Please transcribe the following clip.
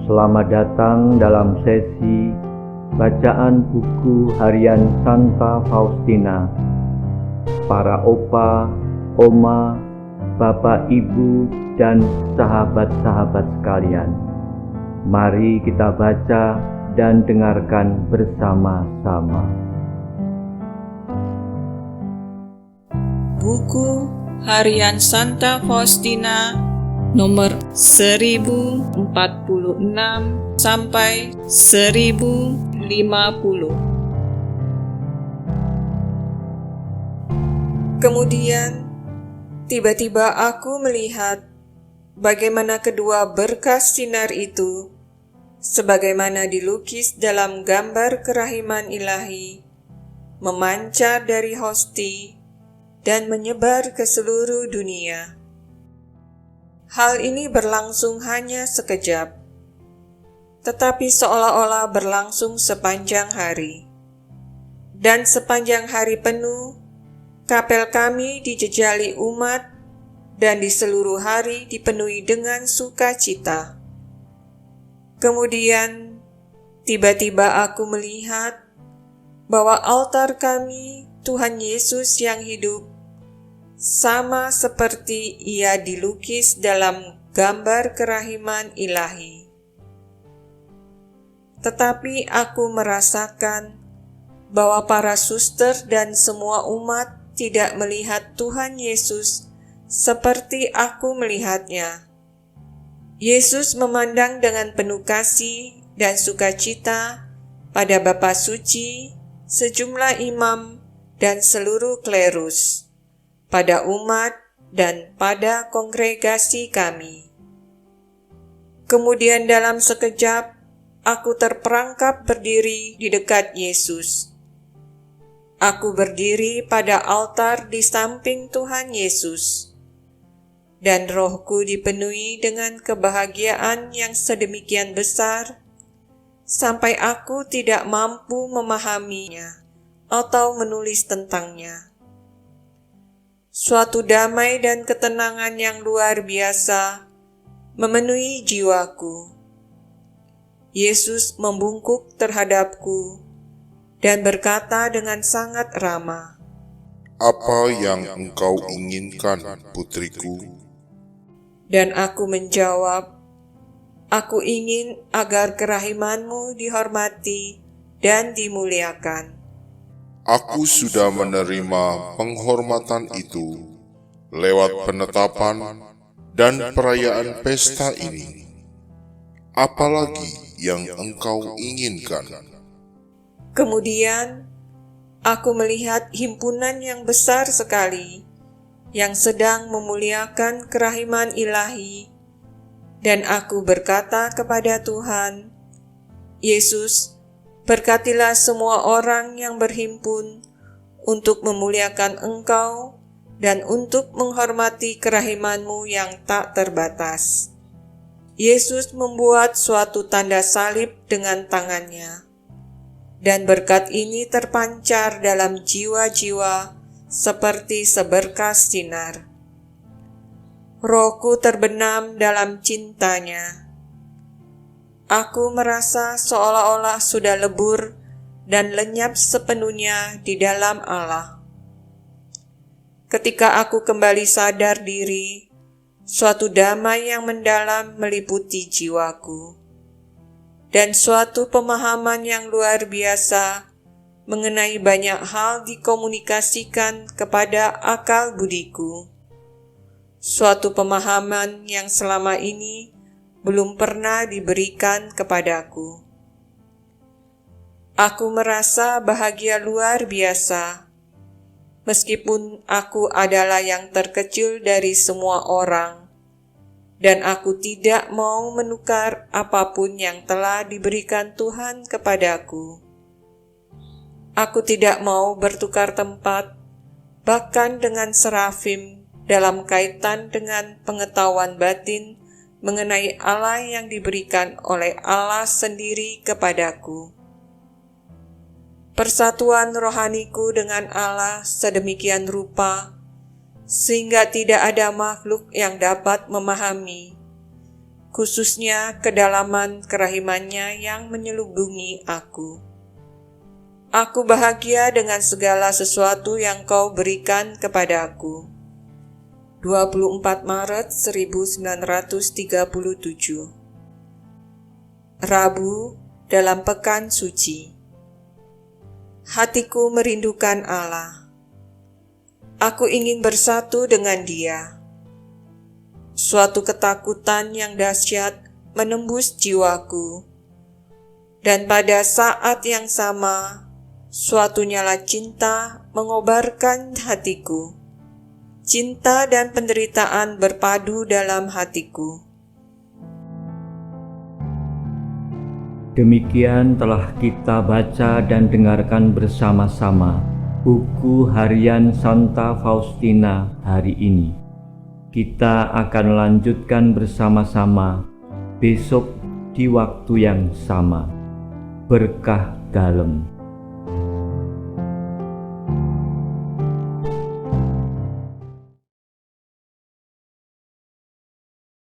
Selamat datang dalam sesi bacaan buku harian Santa Faustina. Para opa, oma, bapak, ibu, dan sahabat-sahabat sekalian, mari kita baca dan dengarkan bersama-sama. Buku harian Santa Faustina nomor 1046 sampai 1050. Kemudian tiba-tiba aku melihat bagaimana kedua berkas sinar itu, sebagaimana dilukis dalam gambar kerahiman ilahi, memancar dari hosti dan menyebar ke seluruh dunia. Hal ini berlangsung hanya sekejap, tetapi seolah-olah berlangsung sepanjang hari. Dan sepanjang hari penuh, kapel kami dijejali umat dan di seluruh hari dipenuhi dengan sukacita. Kemudian, tiba-tiba aku melihat bahwa altar kami, Tuhan Yesus yang hidup, sama seperti ia dilukis dalam gambar kerahiman ilahi. Tetapi aku merasakan bahwa para suster dan semua umat tidak melihat Tuhan Yesus seperti aku melihatnya. Yesus memandang dengan penuh kasih dan sukacita pada Bapa Suci, sejumlah imam, dan seluruh klerus, pada umat dan pada kongregasi kami. Kemudian dalam sekejap, aku terperangkap berdiri di dekat Yesus. Aku berdiri pada altar di samping Tuhan Yesus, dan rohku dipenuhi dengan kebahagiaan yang sedemikian besar, sampai aku tidak mampu memahaminya atau menulis tentangnya. Suatu damai dan ketenangan yang luar biasa memenuhi jiwaku. Yesus membungkuk terhadapku dan berkata dengan sangat ramah, "Apa yang engkau inginkan, putriku?" Dan aku menjawab, "Aku ingin agar kerahimanmu dihormati dan dimuliakan." Aku sudah menerima penghormatan itu lewat penetapan dan perayaan pesta ini. Apalagi yang engkau inginkan? Kemudian aku melihat himpunan yang besar sekali yang sedang memuliakan kerahiman ilahi, dan aku berkata kepada Tuhan, "Yesus, berkatilah semua orang yang berhimpun untuk memuliakan Engkau dan untuk menghormati kerahiman-Mu yang tak terbatas." Yesus membuat suatu tanda salib dengan tangannya, dan berkat ini terpancar dalam jiwa-jiwa seperti seberkas sinar. Rohku terbenam dalam cintanya. Aku merasa seolah-olah sudah lebur dan lenyap sepenuhnya di dalam Allah. Ketika aku kembali sadar diri, suatu damai yang mendalam meliputi jiwaku, dan suatu pemahaman yang luar biasa mengenai banyak hal dikomunikasikan kepada akal budiku. Suatu pemahaman yang selama ini belum pernah diberikan kepadaku. Aku merasa bahagia luar biasa, meskipun aku adalah yang terkecil dari semua orang, dan aku tidak mau menukar apapun yang telah diberikan Tuhan kepadaku. Aku tidak mau bertukar tempat, bahkan dengan serafim, dalam kaitan dengan pengetahuan batin mengenai Allah yang diberikan oleh Allah sendiri kepadaku. Persatuan rohaniku dengan Allah sedemikian rupa, sehingga tidak ada makhluk yang dapat memahami, khususnya kedalaman kerahimannya yang menyelubungi aku. Aku bahagia dengan segala sesuatu yang Kau berikan kepadaku. 24 Maret 1937. Rabu dalam Pekan Suci. Hatiku merindukan Allah. Aku ingin bersatu dengan Dia. Suatu ketakutan yang dahsyat menembus jiwaku. Dan pada saat yang sama, suatu nyala cinta mengobarkan hatiku. Cinta dan penderitaan berpadu dalam hatiku. Demikian telah kita baca dan dengarkan bersama-sama buku harian Santa Faustina hari ini. Kita akan lanjutkan bersama-sama besok di waktu yang sama. Berkah dalam.